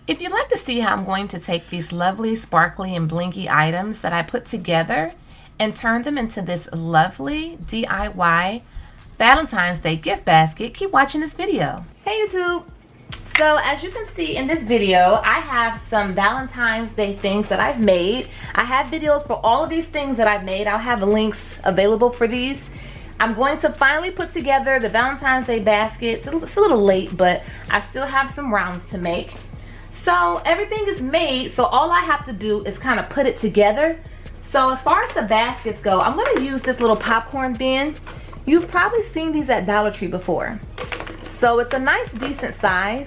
If you'd like to see how I'm going to take these lovely, sparkly, and blinky items that I put together and turn them into this lovely DIY Valentine's Day gift basket, keep watching this video. Hey YouTube! So as you can see in this video, I have some Valentine's Day things that I've made. I have videos for all of these things that I've made. I'll have links available for these. I'm going to finally put together the Valentine's Day basket. It's a little late, but I still have some rounds to make. So everything is made, so all I have to do is kind of put it together. So as far as the baskets go, I'm going to use this little popcorn bin. You've probably seen these at Dollar Tree before. So it's a nice, decent size.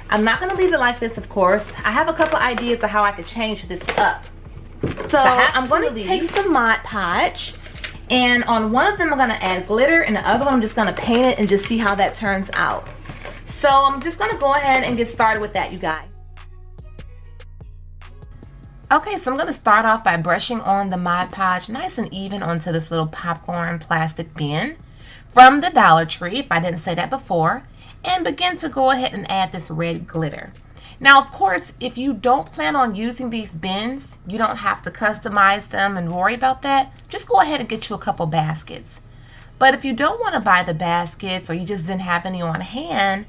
I'm not going to leave it like this, of course. I have a couple ideas of how I could change this up. So I'm going to take some Mod Podge, and on one of them I'm going to add glitter, and the other one I'm just going to paint it and just see how that turns out. So I'm just going to go ahead and get started with that, you guys. Okay, so I'm going to start off by brushing on the Mod Podge nice and even onto this little popcorn plastic bin from the Dollar Tree, if I didn't say that before, and begin to go ahead and add this red glitter. Now, of course, if you don't plan on using these bins, you don't have to customize them and worry about that. Just go ahead and get you a couple baskets. But if you don't want to buy the baskets or you just didn't have any on hand,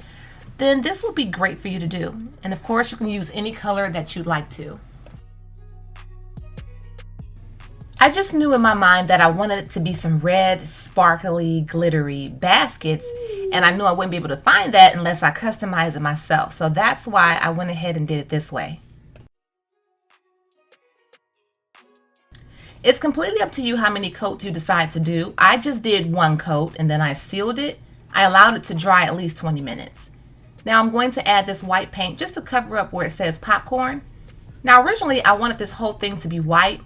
then this will be great for you to do. And of course, you can use any color that you'd like to. I just knew in my mind that I wanted it to be some red, sparkly, glittery baskets, and I knew I wouldn't be able to find that unless I customize it myself. So that's why I went ahead and did it this way. It's completely up to you how many coats you decide to do. I just did one coat and then I sealed it. I allowed it to dry at least 20 minutes. Now I'm going to add this white paint just to cover up where it says popcorn. Now originally I wanted this whole thing to be white,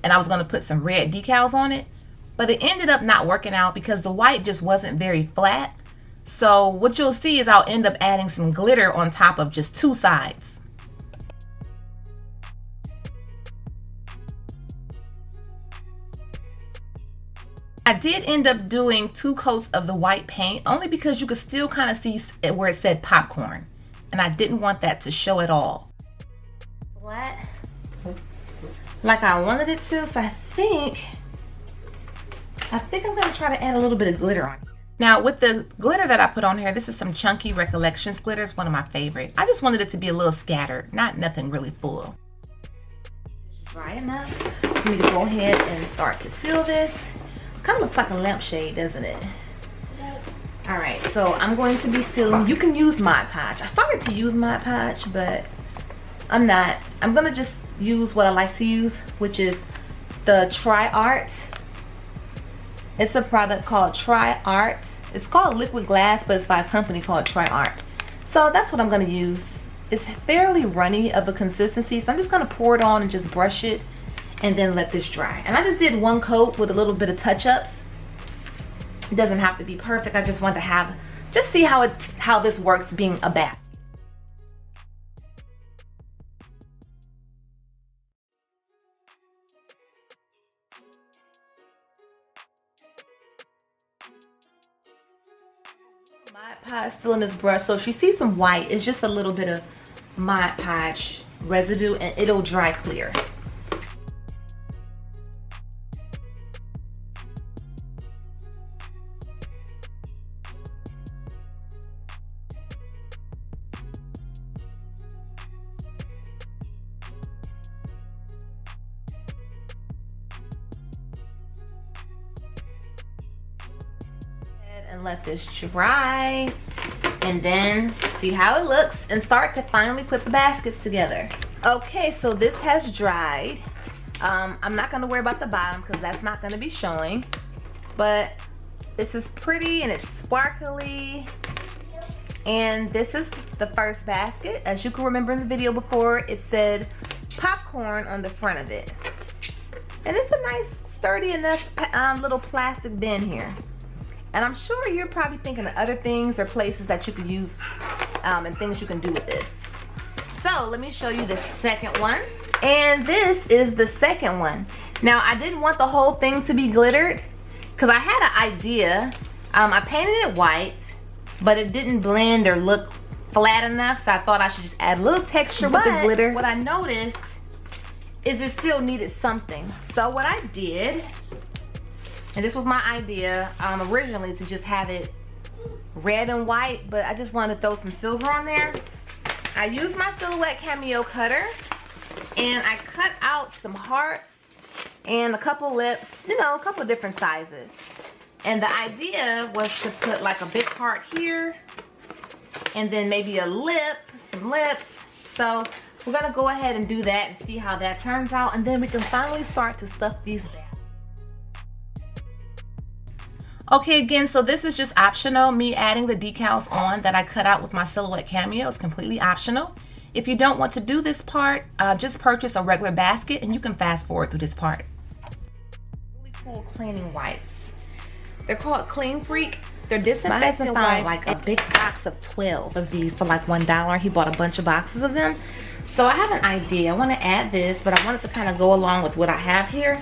and I was going to put some red decals on it, but it ended up not working out because the white just wasn't very flat. So what you'll see is I'll end up adding some glitter on top of just two sides. I did end up doing 2 coats of the white paint only because you could still kind of see where it said popcorn, and I didn't want that to show at all. Flat. Like I wanted it to, so I think I'm gonna try to add a little bit of glitter on it. Now with the glitter that I put on here, this is some Chunky Recollections glitter. It's one of my favorite. I just wanted it to be a little scattered, not nothing really full. Dry enough for me to go ahead and start to seal this. Kind of looks like a lampshade, doesn't it? All right, so I'm going to be sealing. You can use Mod Podge. I started to use Mod Podge, but I'm not. I'm gonna just use what I like to use, which is the Tri-Art. It's a product called Tri-Art. It's called liquid glass, but it's by a company called Tri-Art. So that's what I'm going to use. It's fairly runny of a consistency, so I'm just going to pour it on and just brush it and then let this dry. And I just did one coat with a little bit of touch-ups. It doesn't have to be perfect. I just want to just see how this works being a bath. Mod Podge still in this brush, so if you see some white, it's just a little bit of Mod Podge residue and it'll dry clear. And let this dry and then see how it looks and start to finally put the baskets together. Okay, so this has dried. I'm not going to worry about the bottom because that's not going to be showing, but this is pretty and it's sparkly. And this is the first basket. As you can remember in the video before, it said popcorn on the front of it, and it's a nice sturdy enough little plastic bin here. And I'm sure you're probably thinking of other things or places that you could use and things you can do with this. So let me show you the second one. And this is the second one. Now I didn't want the whole thing to be glittered because I had an idea. I painted it white, but it didn't blend or look flat enough, so I thought I should just add a little texture with the glitter. What I noticed is it still needed something. So what I did, and this was my idea originally, to just have it red and white, but I just wanted to throw some silver on there. I used my Silhouette Cameo cutter, and I cut out some hearts and a couple lips, you know, a couple different sizes. And the idea was to put like a big heart here, and then maybe a lip, some lips. So we're gonna go ahead and do that and see how that turns out, and then we can finally start to stuff these down. Okay, again, so this is just optional. Me adding the decals on that I cut out with my Silhouette Cameo is completely optional. If you don't want to do this part, just purchase a regular basket and you can fast forward through this part. Really cool cleaning wipes. They're called Clean Freak. They're disinfectant wipes. Like a big box of 12 of these for like $1. He bought a bunch of boxes of them. So I have an idea. I want to add this, but I want it to kind of go along with what I have here.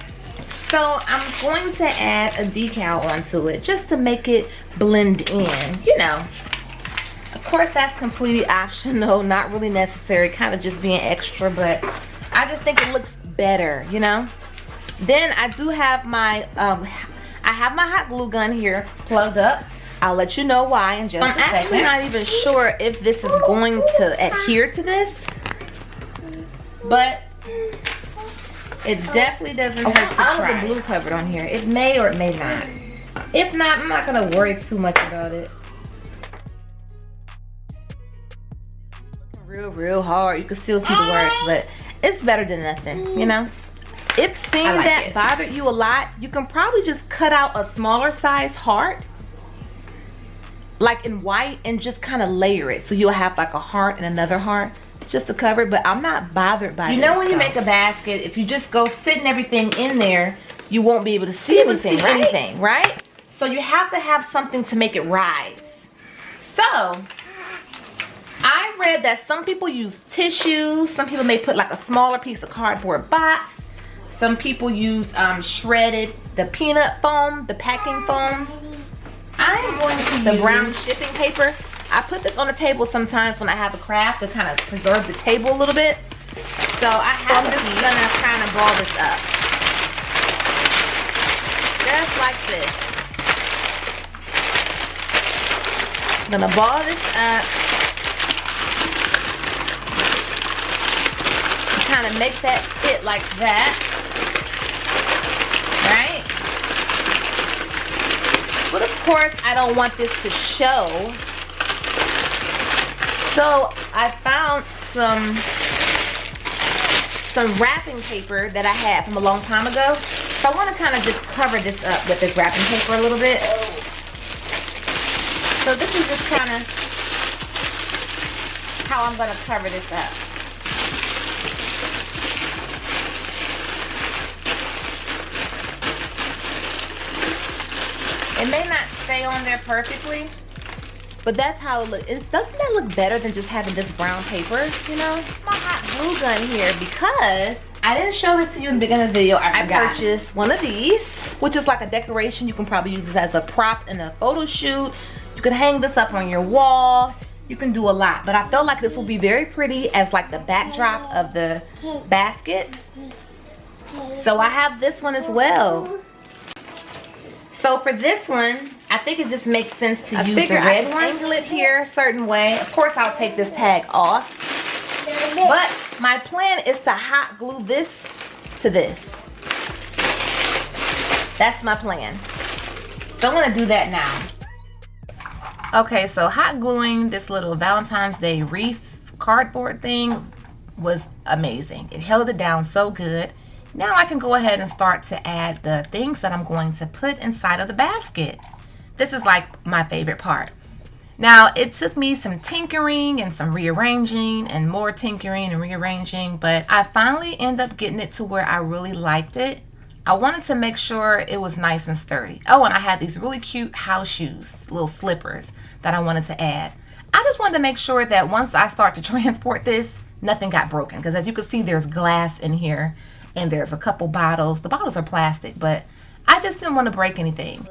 So I'm going to add a decal onto it just to make it blend in, you know. Of course, that's completely optional, not really necessary, kind of just being extra, but I just think it looks better, you know. Then I do have my, I have my hot glue gun here plugged up. I'll let you know why in just a second. I'm actually not even sure if this is going to adhere to this, but it definitely doesn't hurt to try. The glue covered on here. It may or it may not. If not, I'm not gonna worry too much about it. Real hard. You can still see the words, but it's better than nothing, you know. If seeing that bothered you a lot, you can probably just cut out a smaller size heart, like in white, and just kind of layer it, so you'll have like a heart and another heart, just to cover it. But I'm not bothered by it. You know, when you make a basket, if you just go sitting everything in there, you won't be able to see anything, right? So you have to have something to make it rise. So I read that some people use tissue, some people may put like a smaller piece of cardboard box, some people use shredded, the peanut foam, the packing foam. I'm going to use the brown shipping paper. I put this on the table sometimes when I have a craft to kind of preserve the table a little bit. So I'm just gonna kind of ball this up. Just like this. I'm gonna ball this up. Kind of make that fit like that. Right? But of course, I don't want this to show. So I found some wrapping paper that I had from a long time ago. So I want to kind of just cover this up with this wrapping paper a little bit. So this is just kind of how I'm going to cover this up. It may not stay on there perfectly, but that's how it looks. Doesn't that look better than just having this brown paper, you know? My hot glue gun here, because I didn't show this to you in the beginning of the video. I purchased one of these, which is like a decoration. You can probably use this as a prop in a photo shoot. You can hang this up on your wall. You can do a lot, but I felt like this will be very pretty as like the backdrop of the basket. So I have this one as well. So for this one, I think it just makes sense to use the red one. Angle it here a certain way. Of course, I'll take this tag off. But my plan is to hot glue this to this. That's my plan. So I'm gonna do that now. Okay, so hot gluing this little Valentine's Day wreath cardboard thing was amazing. It held it down so good. Now I can go ahead and start to add the things that I'm going to put inside of the basket. This is like my favorite part. Now it took me some tinkering and some rearranging and more tinkering and rearranging, but I finally ended up getting it to where I really liked it. I wanted to make sure it was nice and sturdy. Oh, and I had these really cute house shoes, little slippers that I wanted to add. I just wanted to make sure that once I start to transport this, nothing got broken, because as you can see, there's glass in here. And there's a couple bottles. The bottles are plastic, but I just didn't want to break anything.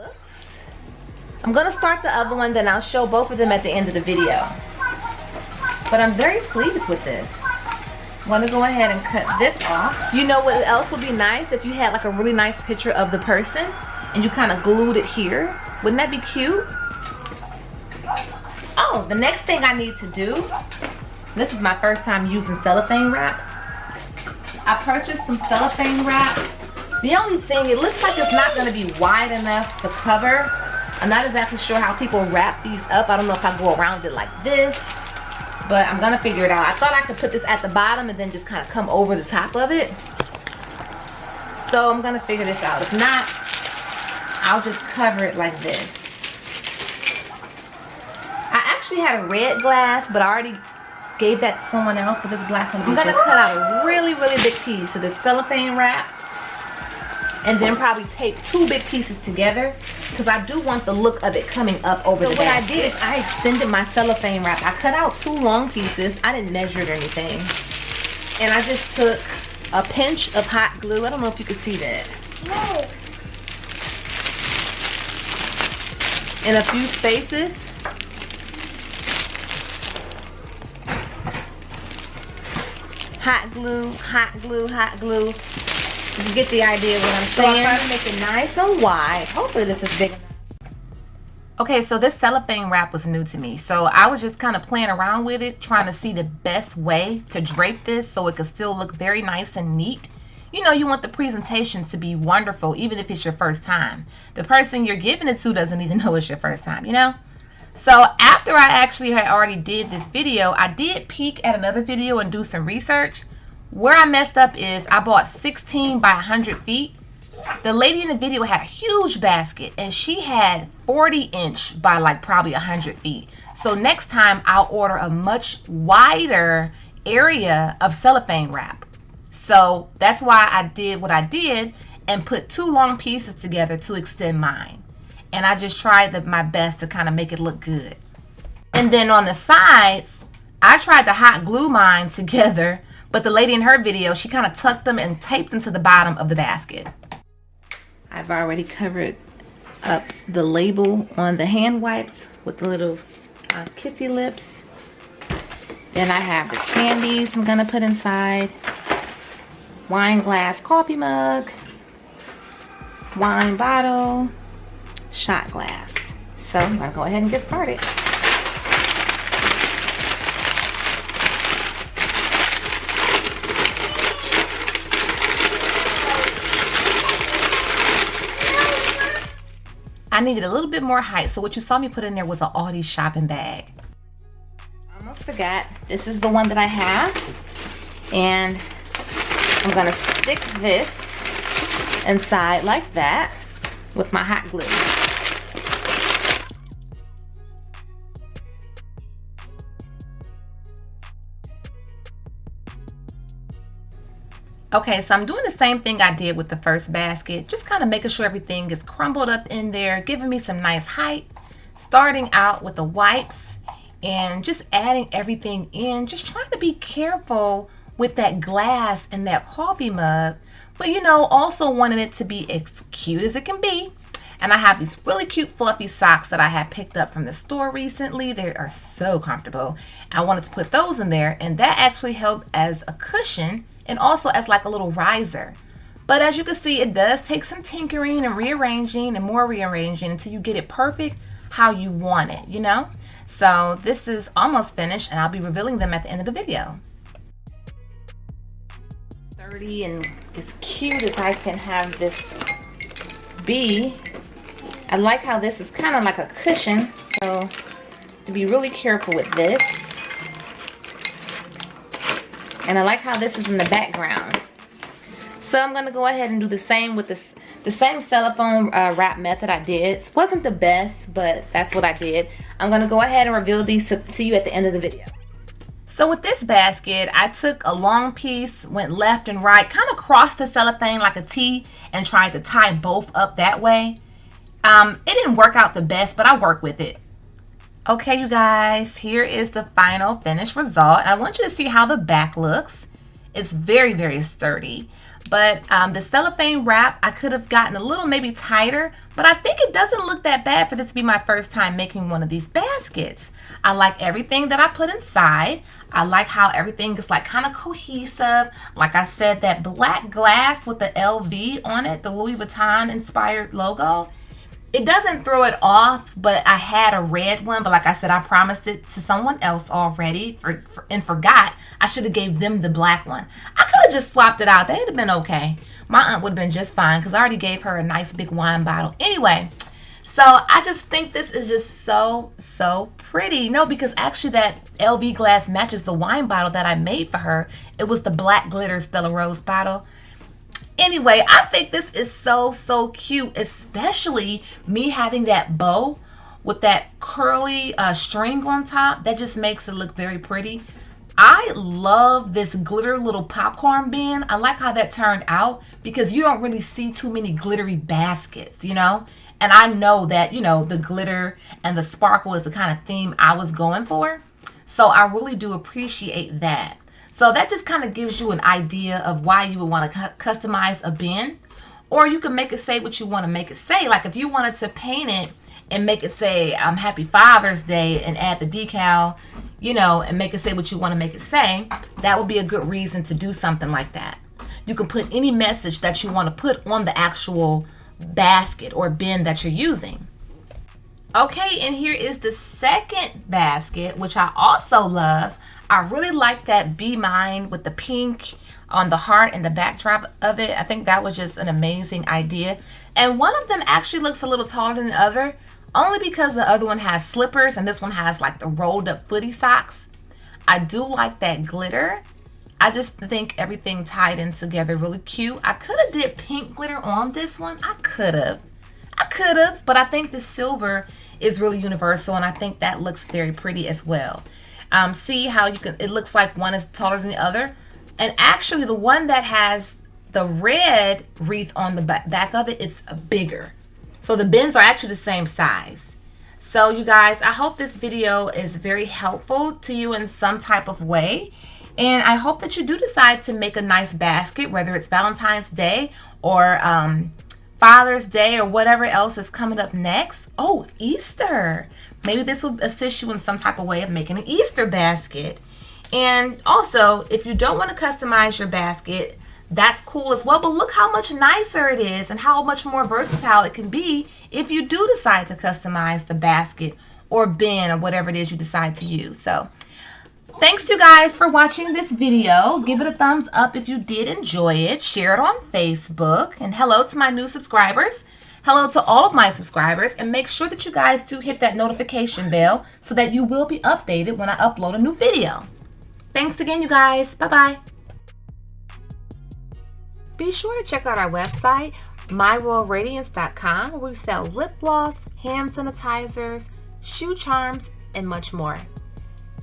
I'm gonna start the other one, then I'll show both of them at the end of the video. But I'm very pleased with this. I'm gonna go ahead and cut this off. You know what else would be nice? If you had like a really nice picture of the person and you kind of glued it here. Wouldn't that be cute? Oh, the next thing I need to do, this is my first time using cellophane wrap. I purchased some cellophane wrap. The only thing, it looks like it's not gonna be wide enough to cover. I'm not exactly sure how people wrap these up. I don't know if I go around it like this, but I'm gonna figure it out. I thought I could put this at the bottom and then just kind of come over the top of it. So I'm gonna figure this out. If not, I'll just cover it like this. I actually had a red glass, but I already gave that to someone else, but this black one. I'm gonna cut out a really, really big piece of this cellophane wrap and then probably tape 2 big pieces together because I do want the look of it coming up over the basket. So what I did is I extended my cellophane wrap. I cut out 2 long pieces. I didn't measure it or anything. And I just took a pinch of hot glue. I don't know if you can see that. No. In a few spaces. Hot glue, hot glue, hot glue. You get the idea of what I'm saying. So I try to make it nice and wide. Hopefully this is big enough. Okay, so this cellophane wrap was new to me. So I was just kind of playing around with it, trying to see the best way to drape this so it could still look very nice and neat. You know, you want the presentation to be wonderful, even if it's your first time. The person you're giving it to doesn't even know it's your first time, you know? So after I actually had already did this video, I did peek at another video and do some research. Where I messed up is I bought 16 by 100 feet. The lady in the video had a huge basket and she had 40-inch by like probably 100 feet. So next time I'll order a much wider area of cellophane wrap. So that's why I did what I did and put 2 long pieces together to extend mine. And I just tried my best to kind of make it look good. And then on the sides, I tried to hot glue mine together, but the lady in her video, she kind of tucked them and taped them to the bottom of the basket. I've already covered up the label on the hand wipes with the little kissy lips. Then I have the candies I'm gonna put inside. Wine glass coffee mug. Wine bottle. Shot glass. So I'm gonna go ahead and get started. I needed a little bit more height, so what you saw me put in there was an Aldi shopping bag. Almost forgot, this is the one that I have, and I'm gonna stick this inside like that with my hot glue. Okay, so I'm doing the same thing I did with the first basket, just kind of making sure everything is crumbled up in there, giving me some nice height, starting out with the wipes and just adding everything in, just trying to be careful with that glass and that coffee mug, but you know, also wanting it to be as cute as it can be. And I have these really cute fluffy socks that I had picked up from the store recently. They are so comfortable. I wanted to put those in there, and that actually helped as a cushion and also as like a little riser. But as you can see, it does take some tinkering and rearranging and more rearranging until you get it perfect how you want it, you know? So this is almost finished and I'll be revealing them at the end of the video. Sturdy and as cute as I can have this be. I like how this is kind of like a cushion, so to be really careful with this. And I like how this is in the background. So I'm gonna go ahead and do the same with this, the same cellophane wrap method I did. It wasn't the best, but that's what I did. I'm gonna go ahead and reveal these to you at the end of the video. So with this basket, I took a long piece, went left and right, kind of crossed the cellophane like a T and tried to tie both up that way. It didn't work out the best, but I worked with it. Okay, you guys, here is the final finished result. I want you to see how the back looks. It's very, very sturdy. But the cellophane wrap, I could have gotten a little maybe tighter, but I think it doesn't look that bad for this to be my first time making one of these baskets. I like everything that I put inside. I like how everything is like kind of cohesive. Like I said, that black glass with the LV on it, the Louis Vuitton inspired logo, it doesn't throw it off, but I had a red one, but like I said, I promised it to someone else already and forgot. I should have gave them the black one. I could have just swapped it out. They'd have been okay. My aunt would have been just fine because I already gave her a nice big wine bottle. Anyway, so I just think this is just so pretty. No, because actually that LV glass matches the wine bottle that I made for her. It was the black glitter Stella Rose bottle. Anyway, I think this is so cute, especially me having that bow with that curly string on top. That just makes it look very pretty. I love this glitter little popcorn bin. I like how that turned out because you don't really see too many glittery baskets, you know? And I know that, you know, the glitter and the sparkle is the kind of theme I was going for. So I really do appreciate that. So that just kind of gives you an idea of why you would want to customize a bin. Or you can make it say what you want to make it say. Like if you wanted to paint it and make it say, Happy Father's Day, and add the decal, you know, and make it say what you want to make it say, that would be a good reason to do something like that. You can put any message that you want to put on the actual basket or bin that you're using. Okay, and here is the second basket, which I also love. I really like that Be Mine with the pink on the heart and the backdrop of it. I think that was just an amazing idea. And one of them actually looks a little taller than the other, only because the other one has slippers and this one has like the rolled up footy socks. I do like that glitter. I just think everything tied in together really cute. I could have did pink glitter on this one. I could have, but I think the silver is really universal and I think that looks very pretty as well. See how you can, it looks like one is taller than the other. And actually the one that has the red wreath on the back of it, it's bigger. So the bins are actually the same size. So you guys, I hope this video is very helpful to you in some type of way. And I hope that you do decide to make a nice basket, whether it's Valentine's Day or Father's Day or whatever else is coming up next. Oh, Easter. Maybe this will assist you in some type of way of making an Easter basket. And also, if you don't want to customize your basket, that's cool as well. But look how much nicer it is and how much more versatile it can be if you do decide to customize the basket or bin or whatever it is you decide to use. So thanks you guys for watching this video. Give it a thumbs up if you did enjoy it. Share it on Facebook. And hello to my new subscribers. Hello to all of my subscribers. And make sure that you guys do hit that notification bell so that you will be updated when I upload a new video. Thanks again, you guys. Bye-bye. Be sure to check out our website, myroyalradiance.com, where we sell lip gloss, hand sanitizers, shoe charms, and much more.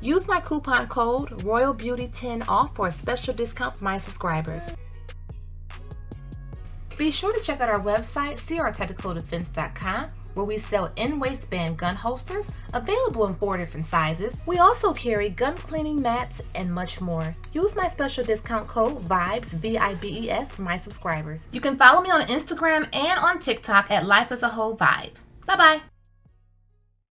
Use my coupon code ROYALBEAUTY10OFF for a special discount for my subscribers. Be sure to check out our website, crtacticaldefense.com, where we sell in-waistband gun holsters available in 4 different sizes. We also carry gun cleaning mats and much more. Use my special discount code VIBES, V-I-B-E-S, for my subscribers. You can follow me on Instagram and on TikTok at Life as a Whole Vibe. Bye-bye.